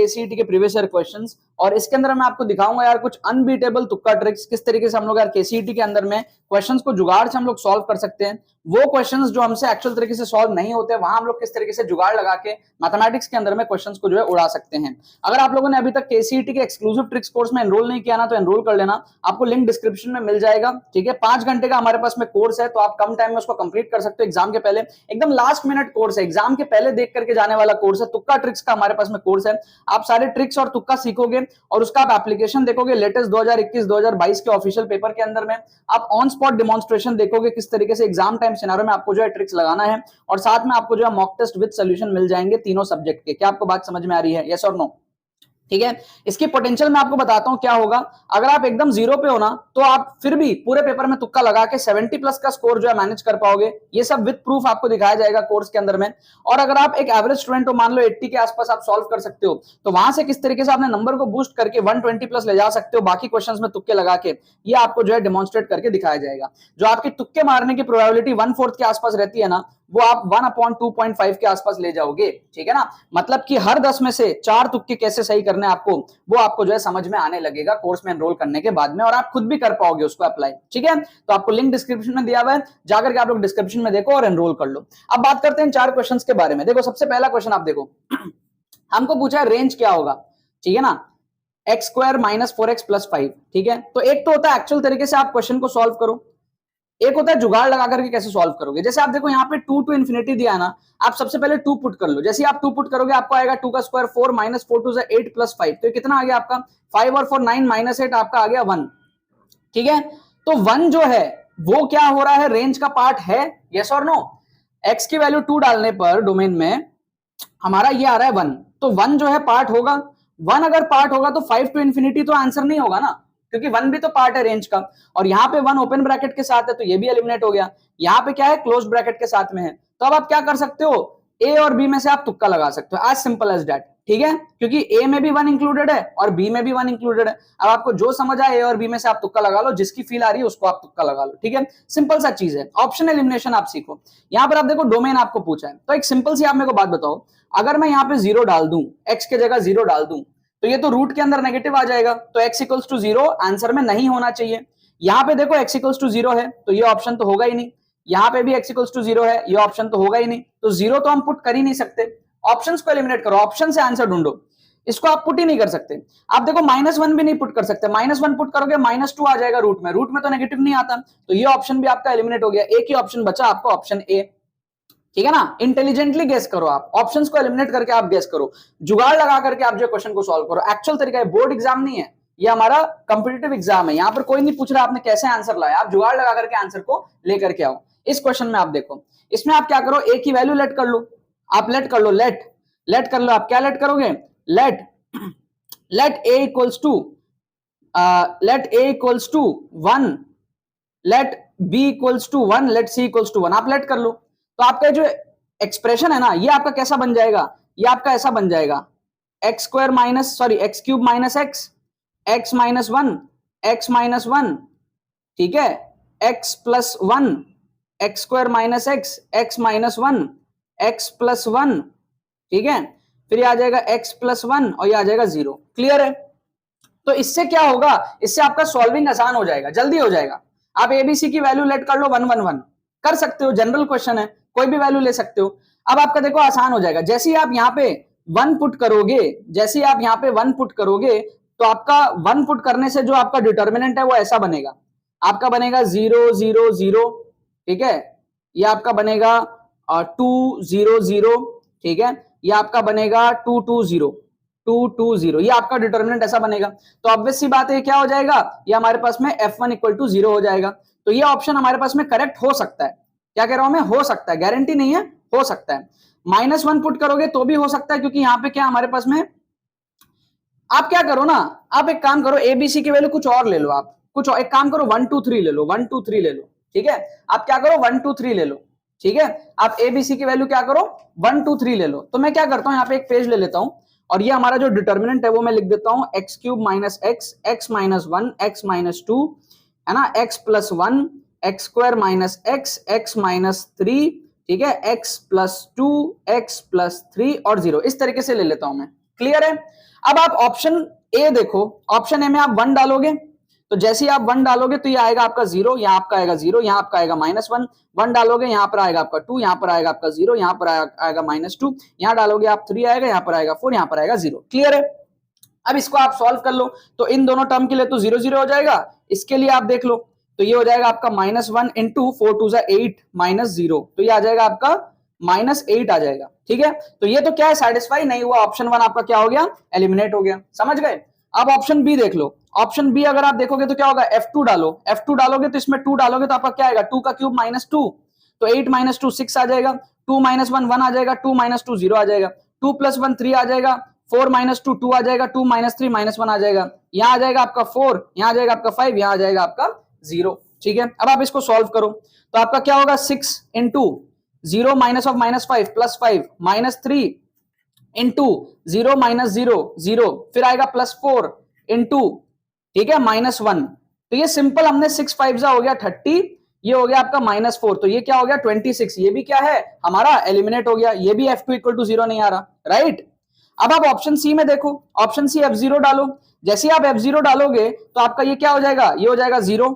KCET के previous year questions, और इसके अंदर मैं आपको दिखाऊंगा यार कुछ अनबीटेबल तुक्का ट्रिक्स, किस तरीके से हम लोग यार केसीईटी के अंदर में क्वेश्चंस को जुगाड़ से हम लोग सॉल्व कर सकते हैं। वो क्वेश्चंस जो हमसे एक्चुअल तरीके से सॉल्व नहीं होते, वहां हम लोग किस तरीके से जुगाड़ लगा के मैथमेटिक्स के अंदर में क्वेश्चंस को जो है उड़ा सकते हैं। अगर आप लोगों ने अभी तक केसीईटी के एक्सक्लूसिव ट्रिक्स कोर्स में एनरोल नहीं किया ना, तो एनरोल कर लेना, आपको लिंक डिस्क्रिप्शन में मिल जाएगा। ठीक है, 5 घंटे का हमारे पास में कोर्स है, तो आप कम टाइम में उसको कंप्लीट कर सकते हो। एग्जाम के पहले एकदम लास्ट मिनट कोर्स है, एग्जाम के पहले देख करके जाने वाला कोर्स है, तुक्का ट्रिक्स का हमारे पास में कोर्स है। आप सारे ट्रिक्स और तुक्का सीखोगे और उसका आप एप्लीकेशन देखोगे लेटेस्ट 2021-2022 के ऑफिशियल पेपर के अंदर में। आप ऑन स्पॉट डिमॉन्स्ट्रेशन देखोगे किस तरीके से एग्जाम टाइम सिनेरियो में आपको जो है ट्रिक्स लगाना है, और साथ में आपको जो है मॉक टेस्ट विद सॉल्यूशन मिल जाएंगे तीनों सब्जेक्ट के। क्या आपको बात समझ में आ रही है? यस और नो? ठीक है, इसकी पोटेंशियल मैं आपको बताता हूं क्या होगा। अगर आप एकदम जीरो पे हो ना, तो आप फिर भी पूरे पेपर में तुक्का लगा के 70 प्लस का स्कोर जो है मैनेज कर पाओगे। ये सब विद प्रूफ आपको दिखाया जाएगा कोर्स के अंदर में। और अगर आप एक एवरेज स्टूडेंट हो, मान लो 80 के आसपास आप सॉल्व कर सकते हो, तो वहां से किस तरीके से आपने नंबर को बूस्ट करके 120 प्लस ले जा सकते हो बाकी क्वेश्चंस में तुक्के लगा के, ये आपको जो है डेमोन्स्ट्रेट करके दिखाया जाएगा। जो आपकी तुक्के मारने की प्रोबेबिलिटी 1/4 के आसपास रहती है ना, वो आप 1/2.5 के आसपास ले जाओगे। ठीक है ना, मतलब कि हर 10 में से 4 तुक्के कैसे सही करने आपको, वो आपको जो है समझ में आने लगेगा कोर्स में एनरोल करने के बाद में, और आप खुद भी कर पाओगे उसको अप्लाई। ठीक है, तो आपको लिंक डिस्क्रिप्शन में दिया हुआ है, जाकर के आप लोग डिस्क्रिप्शन में देखो और एनरोल कर लो। अब बात करते हैं 4 क्वेश्चंस के बारे में। देखो, सबसे पहला क्वेश्चन आप देखो, हमको पूछा है रेंज क्या होगा। ठीक है ना, x² - 4x + 5। ठीक है, तो एक तो होता है एक्चुअल तरीके से आप क्वेश्चन को सॉल्व करो, एक होता है जुगाड़ लगा करके कैसे सॉल्व करोगे। जैसे आप देखो यहाँ पे 2 to ∞ दिया है ना, आप सबसे पहले 2 पुट कर लो। जैसे आप 2 पुट करोगे, आपको आएगा 2 का स्क्वायर 4 - 4 2 8 + 5, तो कितना आ गया आपका 5 और 4 9 - 8, आपका आ गया 1। ठीक है, तो 1 जो है वो क्या हो रहा है, रेंज का पार्ट है। यस और नो? x की वैल्यू 2 डालने पर डोमेन में हमारा ये आ रहा है 1, तो 1 जो है पार्ट होगा। 1 अगर पार्ट होगा तो 5 to ∞ तो आंसर नहीं होगा ना, क्योंकि 1 भी तो पार्ट है रेंज का। और यहाँ पे 1 ओपन ब्रैकेट के साथ है, तो ये भी एलिमिनेट हो गया। यहाँ पे क्या है, क्लोज ब्रैकेट के साथ में है। तो अब आप क्या कर सकते हो, ए और बी में से आप तुक्का लगा सकते हो, एज सिंपल एज दैट। ठीक है, क्योंकि ए में भी 1 इंक्लूडेड है और बी में भी 1 इंक्लूडेड है। अब आपको जो समझ आए, ए और बी में से आप तुक्का लगा लो, जिसकी फील आ रही है उसको आप तुक्का लगा लो। ठीक है, सिंपल सा चीज है, ऑप्शन एलिमिनेशन आप सीखो। यहाँ पर आप देखो डोमेन आपको पूछा है, तो एक सिंपल सी आप मेरे को बात बताओ, अगर मैं यहाँ पे 0 डाल दूं, x के जगह 0 डाल दूं, तो ये तो रूट के अंदर नेगेटिव आ जाएगा, तो x = 0 आंसर में नहीं होना चाहिए। यहाँ पे देखो x = 0 है, तो ये ऑप्शन तो होगा ही नहीं। यहाँ पे भी x = 0 है, ये ऑप्शन तो होगा ही नहीं। तो 0 तो हम पुट कर ही नहीं सकते। ऑप्शंस को एलिमिनेट करो, ऑप्शन से आंसर ढूंढो, इसको आप पुट ही नहीं कर सकते। आप देखो -1 भी नहीं पुट कर सकते, -1 पुट करोगे -2 आ जाएगा रूट में, रूट में तो नेगेटिव नहीं आता, तो ये ऑप्शन भी आपका एलिमिनेट हो गया। एक ही ऑप्शन बचा आपका, ऑप्शन ए। ठीक है ना, इंटेलिजेंटली गेस करो, आप ऑप्शंस को एलिमिनेट करके आप गेस करो, जुगाड़ लगा करके आप जो क्वेश्चन को सॉल्व करो। एक्चुअल तरीका है, बोर्ड एग्जाम नहीं है ये, हमारा कंपिटिटिव एग्जाम है। यहाँ पर कोई नहीं पूछ रहा आपने कैसे आंसर लाया, आप जुगाड़ लगा करके आंसर को लेकर के आओ। इस क्वेश्चन में आप देखो, इसमें आप क्या करो, ए की वैल्यू लेट कर लो, आप लेट कर लो, लेट कर लो। आप क्या लेट करोगे, let a equals to 1, let b equals to 1, let c equals to 1, आप लेट कर लो। तो आपका जो एक्सप्रेशन है ना, ये आपका कैसा बन जाएगा, ये आपका ऐसा बन जाएगा, x² - x, x - 1, x - 1, ठीक है, x + 1, x² - x, x - 1, x + 1, ठीक है, फिर ये आ जाएगा x + 1 और ये आ जाएगा 0। क्लियर है? तो इससे क्या होगा, इससे आपका सॉल्विंग आसान हो जाएगा, जल्दी हो जाएगा। आप एबीसी की वैल्यू लेट कर लो 1 1 1, कर सकते हो, जनरल क्वेश्चन है, कोई भी वैल्यू ले सकते हो। अब आपका देखो आसान हो जाएगा, जैसे ही आप यहाँ पे 1 पुट करोगे, जैसे ही आप यहाँ पे 1 पुट करोगे, तो आपका 1 पुट करने से जो आपका डिटर्मिनेंट है वो ऐसा बनेगा, आपका बनेगा 0 0 0, ठीक है, ये आपका बनेगा 2 0 0, ठीक है, ये आपका बनेगा 2 2 0 2 2 0, ये आपका डिटर्मिनेंट ऐसा बनेगा। तो ऑब्वियस सी बात है क्या हो जाएगा, ये हमारे पास में f1 = 0 हो जाएगा। तो ये ऑप्शन हमारे पास में करेक्ट हो सकता है। क्या कह रहा हूं मैं, हो सकता है, गारंटी नहीं है, हो सकता है। -1 पुट करोगे तो भी हो सकता है, क्योंकि यहाँ पे क्या हमारे पास में, आप क्या करो ना, आप एक काम करो, एबीसी की वैल्यू कुछ और ले लो, आप कुछ और, एक काम करो 1 2 3 ले लो, 1 2 3 ले लो, ठीक है, आप क्या करो 1 2 3 ले लो, ठीक है, आप एबीसी की वैल्यू क्या करो 1 2 3 ले लो। तो मैं क्या करता हूं, यहाँ पे एक पेज ले लेता हूं और ये हमारा जो डिटर्मिनेंट है वो मैं लिख देता हूं x³ - x, x - 1, x - 2, है ना, x + 1, x² - x, x - 3, ठीक है, x + 2, x + 3 और 0, इस तरीके से ले लेता हूं मैं। क्लियर है। अब आप ऑप्शन ए देखो, ऑप्शन ए में आप 1 डालोगे तो जैसे ही आप 1 डालोगे तो ये आएगा आपका 0, यहाँ आपका आएगा 0, यहाँ आपका आएगा -1, 1 डालोगे यहाँ पर आएगा आपका 2, यहाँ पर आएगा आपका 0, यहाँ पर आएगा -2, यहाँ डालोगे आप 3 आएगा, यहाँ पर आएगा 4, यहाँ पर आएगा 0। क्लियर है। अब इसको आप सॉल्व कर लो तो इन दोनों टर्म के लिए तो 0 0 हो जाएगा, इसके लिए आप देख लो तो ये हो जाएगा आपका -1 इंटू 4 2 8 -0, तो ये आ जाएगा आपका -8 आ जाएगा। ठीक है, तो ये तो क्या है, सेटिस्फाई नहीं हुआ, ऑप्शन 1 आपका क्या हो गया, एलिमिनेट हो गया। समझ गए। अब ऑप्शन बी देख लो, ऑप्शन बी अगर आप देखोगे तो क्या होगा, F2 डालो, F2 डालोगे तो इसमें 2 डालोगे तो आपका क्या आएगा, 2 का क्यूब -2, तो 8 - 2 6 आ जाएगा, 2 - 1 1 आ जाएगा, 2 - 2 0 आ जाएगा, 2 + 1 3 आ जाएगा, 4 - 2 2 आ जाएगा, 2 - 3 -1 आ जाएगा, यहाँ आ जाएगा आपका 4, यहाँ आ जाएगा आपका 5, यहाँ आ जाएगा आपका 0। ठीक है, अब आप इसको सॉल्व करो तो आपका क्या होगा, 6 इंटू 0 माइनस ऑफ -5 + 5 -3 इंटू 0 - 0 0, फिर आएगा +4 इंटू, ठीक है, -1, तो ये सिंपल हमने 6 5 हो गया 30, ये हो गया आपका -4, तो ये क्या हो गया 26, ये भी क्या है हमारा एलिमिनेट हो गया, ये भी F2 = 0 नहीं आ रहा, राइट। अब आप ऑप्शन सी में देखो, ऑप्शन सी F0 डालो, जैसे आप F0 डालोगे तो आपका ये क्या हो जाएगा, ये हो जाएगा 0,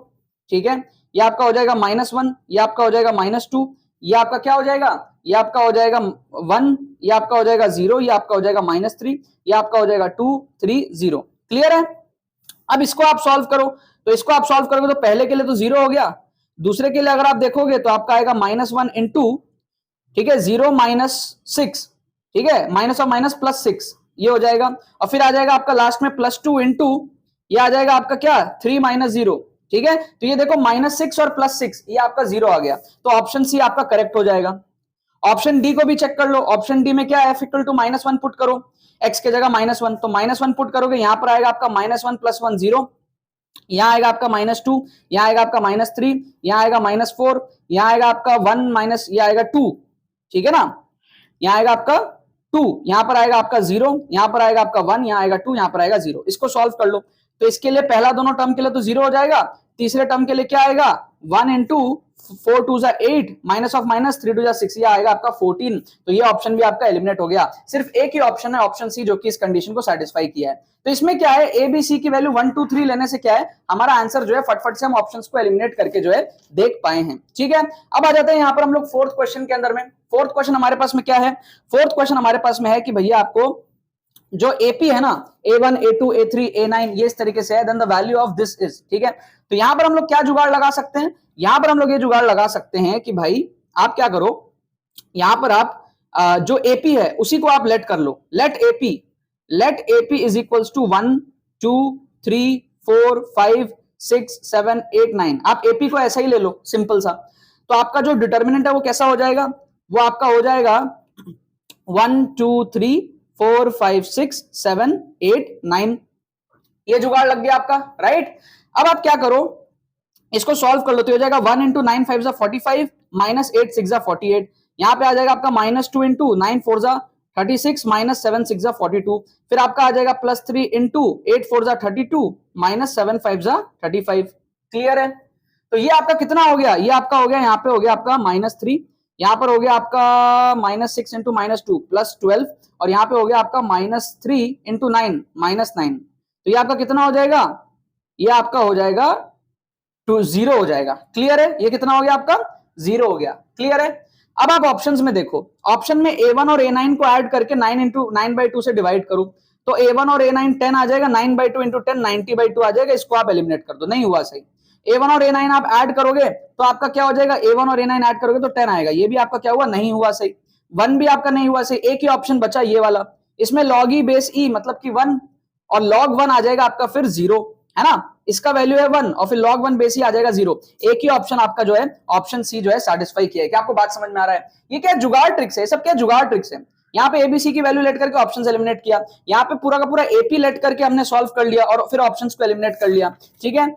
ठीक है, ये आपका हो जाएगा -1, ये आपका हो जाएगा -2, ये आपका क्या हो जाएगा, ये आपका हो जाएगा 1, ये आपका हो जाएगा 0, ये आपका हो जाएगा -3, ये आपका हो जाएगा 2 3 0। क्लियर है। अब इसको आप सॉल्व करो तो इसको आप सॉल्व करोगे तो पहले के लिए तो 0 हो गया, दूसरे के लिए अगर आप देखोगे तो आपका आएगा -1 इंटू, ठीक है, 0 - 6, ठीक है, माइनस और माइनस +6, ये हो जाएगा, और फिर आ जाएगा आपका लास्ट में +2 इंटू, ये आ जाएगा आपका क्या 3 - 0, ठीक है, तो ये देखो -6 और +6, ये आपका 0 आ गया, तो ऑप्शन सी आपका करेक्ट हो जाएगा। ऑप्शन डी को भी चेक कर लो, ऑप्शन डी में क्या है, F = -1 पुट करो, x के जगह -1, तो -1 पुट करोगे, यहां पर आएगा आपका -1 + 1 0, यहां आएगा आपका -2, यहां आएगा आपका -3, यहां आएगा -4, यहां आएगा आपका 1 माइनस, ये आएगा 2, ठीक है ना, यहां आएगा आपका 2, यहां पर आएगा आपका 0, यहां पर आएगा आपका 1, यहां आएगा 2, यहां पर आएगा 0। इसको सॉल्व कर लो तो इसके लिए पहला दोनों टर्म के लिए तो 0 हो जाएगा, तीसरे टर्म के लिए क्या आएगा, 1 इंटू 4 2 8 माइनस ऑफ माइनस 3 2 6, ये आएगा आपका 14, तो ये ऑप्शन भी आपका एलिमिनेट हो गया। सिर्फ एक ही ऑप्शन है, ऑप्शन सी, जो कि इस कंडीशन को सेटिस्फाई किया है। तो इसमें क्या है, ए बी सी की वैल्यू 1 2 3 लेने से क्या है, हमारा आंसर जो है फटफट से हम ऑप्शंस को एलिमिनेट करके जो है देख पाए हैं। ठीक है, अब आ जाते हैं यहाँ पर हम लोग फोर्थ क्वेश्चन के अंदर में। फोर्थ क्वेश्चन हमारे पास में क्या है, फोर्थ क्वेश्चन हमारे पास में है कि भैया आपको जो एपी है ना, A1 A2 A3 A9, ये इस तरीके से है, then the value of this is, ठीक है। तो यहां पर हम लोग क्या जुगाड़ लगा सकते हैं, यहां पर हम लोग ये जुगाड़ लगा सकते हैं कि भाई आप क्या करो, यहां पर आप जो एपी है उसी को आप लेट कर लो, let AP is equals to 1 2 3 4 5 6 7 8 9, आप एपी को ऐसा ही ले लो सिंपल सा। तो आपका जो डिटर्मिनेंट है वो कैसा हो जाएगा, वो आपका हो जाएगा 1 2 3 4 5 6 7 8 9, ये जुगाड़ लग गया आपका, राइट। अब आप क्या करो, इसको सॉल्व कर लो तो हो जाएगा 1 इंटू 9 5 45 माइनस 8 6 48, यहां पे आ जाएगा आपका -2 इंटू 9 4 36 माइनस 7 6 42, फिर आपका आ जाएगा +3 इंटू 8 4 32 माइनस 7 5 35। क्लियर है। तो ये आपका कितना हो गया, ये आपका हो गया, यहाँ पे हो गया आपका -3, यहाँ पर हो गया आपका -6 इंटू -2 +12, और यहाँ पे हो गया आपका -3 इंटू 9 -9, तो ये आपका कितना हो जाएगा, ये आपका हो जाएगा 0 हो जाएगा। क्लियर है, ये कितना हो गया आपका 0 हो गया। क्लियर है। अब आप ऑप्शंस में देखो, ऑप्शन में A1 और A9 को ऐड करके 9/2 से डिवाइड करो, तो A1 और A9 10 आ जाएगा, 9/2 इंटू 10 90/2 आ जाएगा, इसको आप एलिमिनेट कर दो, नहीं हुआ सही। A1 और A9 आप ऐड करोगे तो आपका क्या हो जाएगा, A1 और A9 ऐड करोगे तो 10 आएगा, ये भी आपका क्या हुआ, नहीं हुआ सही। 1 भी आपका नहीं हुआ सही, एक ही ऑप्शन बचा ये वाला, इसमें log e बेस e मतलब कि 1 और log 1 आ जाएगा आपका फिर 0, है ना, इसका वैल्यू है 1 और फिर log 1 बेस ही आ जाएगा 0। एक ही ऑप्शन आपका जो है ऑप्शन सी जो है सेटिस्फाई किया है। क्या आपको बात समझ में आ रहा है, ये क्या जुगाड़ ट्रिक्स है, सब क्या जुगाड़ ट्रिक्स है। यहाँ पे एबीसी की वैल्यू लेट करके ऑप्शंस एलिमिनेट किया, यहाँ पे पूरा का पूरा एपी लेट करके हमने सॉल्व कर लिया और फिर ऑप्शंस को एलिमिनेट कर लिया। ठीक है,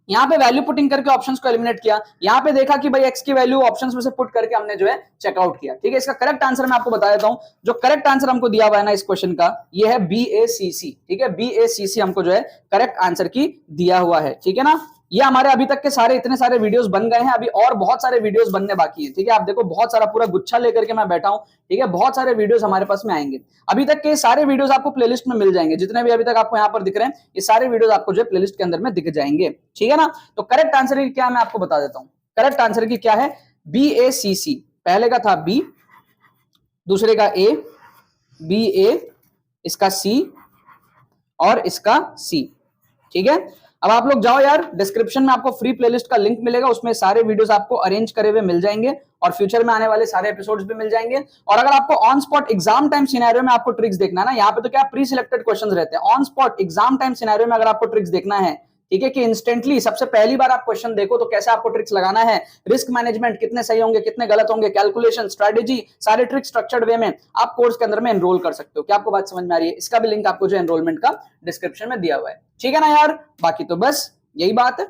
यहाँ पे वैल्यू पुटिंग करके ऑप्शंस को एलिमिनेट किया, यहाँ पे देखा कि भाई एक्स की वैल्यू ऑप्शंस में से पुट करके हमने जो है चेकआउट किया। ठीक है, इसका करेक्ट आंसर मैं आपको बता देता हूं, जो करेक्ट आंसर हमको दिया हुआ है ना इस क्वेश्चन का, ये है BACC। ठीक है, BACC हमको जो है करेक्ट आंसर की दिया हुआ है। ठीक है ना, ये हमारे अभी तक के सारे इतने सारे वीडियोस बन गए हैं, अभी और बहुत सारे वीडियोस बनने बाकी हैं, ठीक है। आप देखो बहुत सारा पूरा गुच्छा लेकर के मैं बैठा हूं, ठीक है, बहुत सारे वीडियोस हमारे पास में आएंगे। अभी तक के सारे वीडियोस आपको प्लेलिस्ट में मिल जाएंगे, जितने भी अभी तक आपको यहाँ पर दिख रहे हैं ये सारे वीडियोस आपको जो है प्लेलिस्ट के अंदर में दिख जाएंगे, ठीक है ना। तो करेक्ट आंसर की क्या मैं आपको बता देता हूं, करेक्ट आंसर की क्या है, BACC। पहले का था B, दूसरे का A, BA, इसका C और इसका C, ठीक है। अब आप लोग जाओ यार, डिस्क्रिप्शन में आपको फ्री प्लेलिस्ट का लिंक मिलेगा, उसमें सारे वीडियोस आपको अरेंज करे हुए मिल जाएंगे और फ्यूचर में आने वाले सारे एपिसोड्स भी मिल जाएंगे। और अगर आपको on spot exam time scenario में आपको ट्रिक्स देखना है ना, यहाँ पे तो क्या प्री सिलेक्टेड क्वेश्चंस रहते हैं, on spot exam time scenario में अगर आपको ट्रिक्स देखना है, ठीक है, कि इंस्टेंटली सबसे पहली बार आप क्वेश्चन देखो तो कैसे आपको ट्रिक्स लगाना है, रिस्क मैनेजमेंट कितने सही होंगे कितने गलत होंगे, कैलकुलेशन, स्ट्रेटेजी, सारे ट्रिक्स स्ट्रक्चर्ड वे में आप कोर्स के अंदर में एनरोल कर सकते हो। क्या आपको बात समझ में आ रही है? इसका भी लिंक आपको जो एनरोलमेंट का डिस्क्रिप्शन में दिया हुआ है, ठीक है ना यार। बाकी तो बस यही बात है।